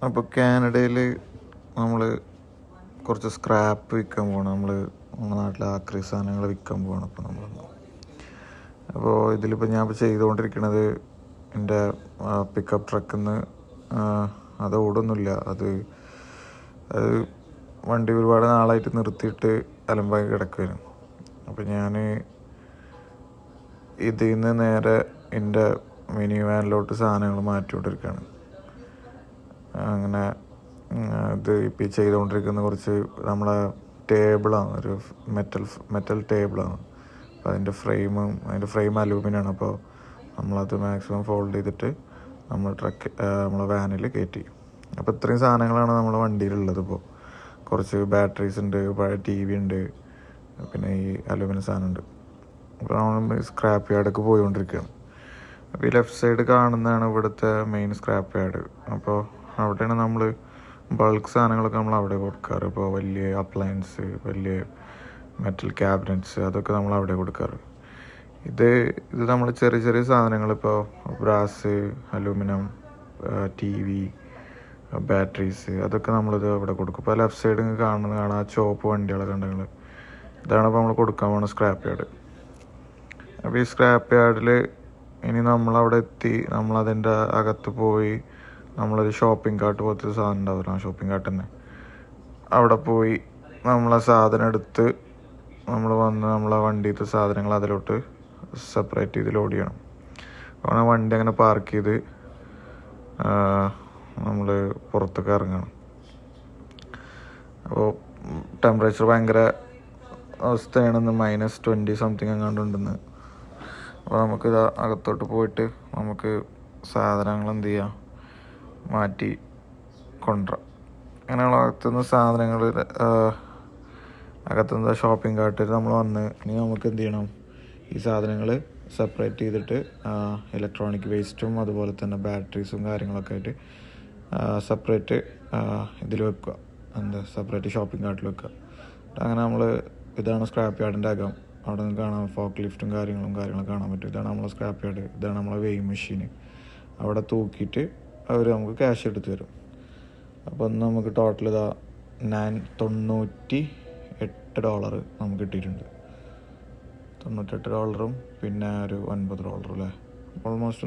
അപ്പോൾ കാനഡയിൽ നമ്മൾ കുറച്ച് സ്ക്രാപ്പ് വിൽക്കാൻ പോകണം. നമ്മുടെ നാട്ടിലെ ആക്രി സാധനങ്ങൾ വിൽക്കാൻ പോകണം. അപ്പോൾ ഇതിലിപ്പോൾ ഞാൻ ചെയ്തുകൊണ്ടിരിക്കുന്നത് എൻ്റെ പിക്കപ്പ് ട്രക്കിൽ നിന്ന് അത് ഓടുന്നില്ല. അത് വണ്ടി ഒരുപാട് നാളായിട്ട് നിർത്തിയിട്ട് അലമ്പായി കിടക്കുമായിരുന്നു. അപ്പോൾ ഞാൻ ഇതിൽ നിന്ന് നേരെ എൻ്റെ മിനി വാനിലോട്ട് സാധനങ്ങൾ മാറ്റിക്കൊണ്ടിരിക്കുകയാണ്. അങ്ങനെ ഇത് ഇപ്പോൾ ചെയ്തുകൊണ്ടിരിക്കുന്ന കുറച്ച് നമ്മളെ ടേബിളാണ്, ഒരു മെറ്റൽ ടേബിളാണ്. അപ്പോൾ അതിൻ്റെ ഫ്രെയിം അലൂമിനിയാണ്. അപ്പോൾ നമ്മളത് മാക്സിമം ഫോൾഡ് ചെയ്തിട്ട് നമ്മളെ വാനിൽ കയറ്റി. അപ്പോൾ ഇത്രയും സാധനങ്ങളാണ് നമ്മളെ വണ്ടിയിലുള്ളത്. ഇപ്പോൾ കുറച്ച് ബാറ്ററീസ് ഉണ്ട്, പഴയ TV ഉണ്ട്, പിന്നെ ഈ അലൂമിനിയം സാധനമുണ്ട്. അപ്പോൾ നമ്മൾ സ്ക്രാപ്പ് യാർഡൊക്കെ പോയിക്കൊണ്ടിരിക്കുകയാണ്. അപ്പോൾ ഈ ലെഫ്റ്റ് സൈഡ് കാണുന്നതാണ് ഇവിടുത്തെ മെയിൻ സ്ക്രാപ്പ് യാർഡ്. അപ്പോൾ അവിടെയാണ് നമ്മൾ ബൾക്ക് സാധനങ്ങളൊക്കെ നമ്മൾ അവിടെ കൊടുക്കാറ്. ഇപ്പോൾ വലിയ അപ്ലയൻസ്, വലിയ മെറ്റൽ ക്യാബിനറ്റ്സ്, അതൊക്കെ നമ്മൾ അവിടെ കൊടുക്കാറ്. ഇത് നമ്മൾ ചെറിയ ചെറിയ സാധനങ്ങൾ, ഇപ്പോൾ ബ്രാസ്, അലൂമിനിയം, TV, ബാറ്ററീസ്, അതൊക്കെ നമ്മളിത് അവിടെ കൊടുക്കും. ഇപ്പോൾ ലെഫ്റ്റ് സൈഡ് കാണാം ആ ചോപ്പ് വണ്ടികളൊക്കെ ഉണ്ടെങ്കിൽ ഇതാണ് ഇപ്പോൾ നമ്മൾ കൊടുക്കാൻ പോകുന്ന സ്ക്രാപ്പ് യാർഡ്. അപ്പോൾ ഈ സ്ക്രാപ്പ് യാർഡിൽ ഇനി നമ്മളവിടെ എത്തി നമ്മളതിൻ്റെ അകത്ത് പോയി നമ്മളൊരു ഷോപ്പിംഗ് കാർട്ട് പോലത്തെ സാധനം ഉണ്ടാവില്ല, ആ ഷോപ്പിംഗ് കാർട്ട് തന്നെ, അവിടെ പോയി നമ്മളെ സാധനം എടുത്ത് നമ്മൾ വന്ന് നമ്മളെ വണ്ടിയിലത്തെ സാധനങ്ങൾ അതിലോട്ട് സെപ്പറേറ്റ് ചെയ്ത് ലോഡ് ചെയ്യണം. അപ്പോൾ വണ്ടി അങ്ങനെ പാർക്ക് ചെയ്ത് നമ്മൾ പുറത്തേക്ക് ഇറങ്ങണം. അപ്പോൾ ടെമ്പറേച്ചർ ഭയങ്കര അവസ്ഥയാണെന്ന്, -20 സംതിങ് എങ്ങാണ്ടുണ്ടെന്ന്. അപ്പോൾ നമുക്ക് അകത്തോട്ട് പോയിട്ട് നമുക്ക് സാധനങ്ങൾ എന്ത് ചെയ്യാം, മാറ്റി കൊണ്ടുവരാം. അങ്ങനെയുള്ള അകത്തുനിന്ന് സാധനങ്ങൾ അകത്തുനിന്ന് ഷോപ്പിംഗ് കാർട്ടിൽ നമ്മൾ വന്ന് ഇനി നമുക്ക് എന്ത് ചെയ്യണം, ഈ സാധനങ്ങൾ സെപ്പറേറ്റ് ചെയ്തിട്ട് ഇലക്ട്രോണിക് വേസ്റ്റും അതുപോലെ തന്നെ ബാറ്ററീസും കാര്യങ്ങളൊക്കെ ആയിട്ട് സെപ്പറേറ്റ് ഇതിൽ വെക്കുക, സെപ്പറേറ്റ് ഷോപ്പിംഗ് കാർട്ടിൽ വെക്കുക. അങ്ങനെ ഇതാണ് സ്ക്രാപ്പ് യാർഡിൻ്റെ അകം. അവിടെ നിന്ന് കാണാം ഫോക്ക് ലിഫ്റ്റും കാര്യങ്ങളും കാണാൻ പറ്റും. ഇതാണ് നമ്മളെ സ്ക്രാപ്പ് യാർഡ്. ഇതാണ് നമ്മളെ വെയിങ് മെഷീൻ. അവിടെ തൂക്കിയിട്ട് അവർ നമുക്ക് ക്യാഷ് എടുത്ത് തരും. അപ്പോൾ നമുക്ക് ടോട്ടൽ $98 നമുക്ക് കിട്ടിയിട്ടുണ്ട്. $98 പിന്നെ ഒരു $9 അല്ലേ, ഓൾമോസ്റ്റ്